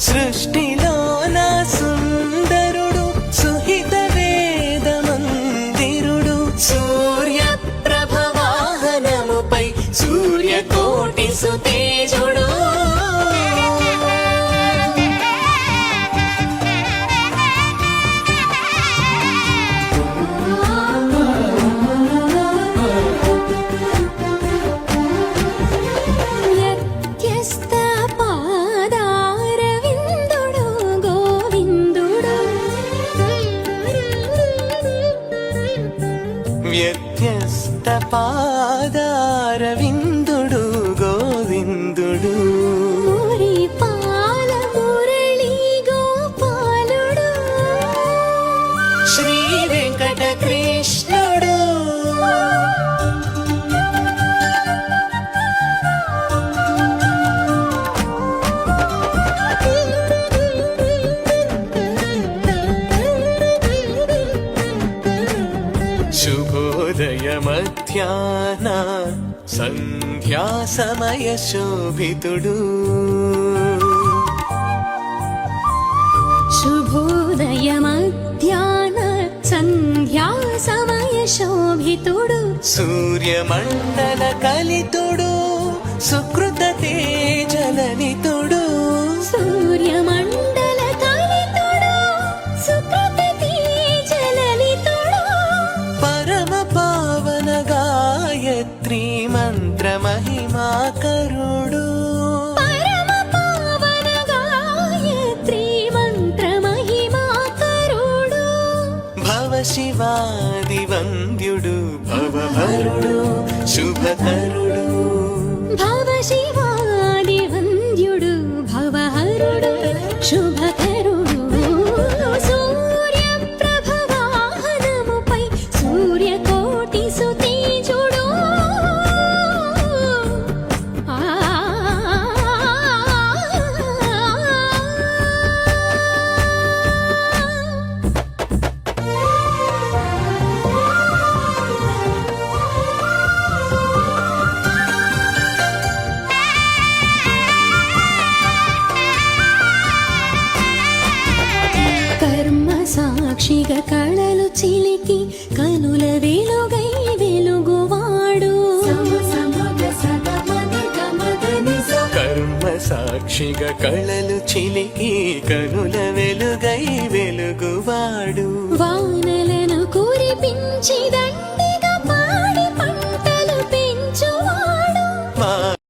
సృష్టిలోన సుందరుడు సుహిత వేద మందిరుడు సూర్య ప్రభ వాహనముపై సూర్యకోటి సుతేజుడు వ్యత్యస్త పాదారవిందుడు గోవిందుడు పాల మురళి గోపాలుడు శ్రీ వెంకట కృష్ణుడు శుభోదయ మధ్యాహ్న సంధ్యా సమయ శోభితుడు శుభోదయ మధ్యాహ్న సంధ్యా సమయ శోభితుడు సూర్యమండల కలితుడు సుకృత తేజలనితుడు సూర్యమండల కలితుడు సుకృత తేజలనితుడు పరమ పావన గాయత్రీ మంత్ర మహిమాకరుడు పరమ పావన గాయత్రీ మంత్ర మహిమాకరుడు భవ శివాది వంద్యుడు భవహరుడు శుభకరుడు భవ శివాది వంద్యుడు భవహరుడు శుభకరుడు సూర్య ప్రభ వాహనముపై సూర్యకోటి సుతేజుడు కర్మ సాక్షిగా కళలు చిలికి కనుల వెలుగై వెలుగువాడు కర్మ సాక్షిగా కళలు చిలికి కనుల వెలుగై వెలుగువాడు వానలను కురిపించి దండ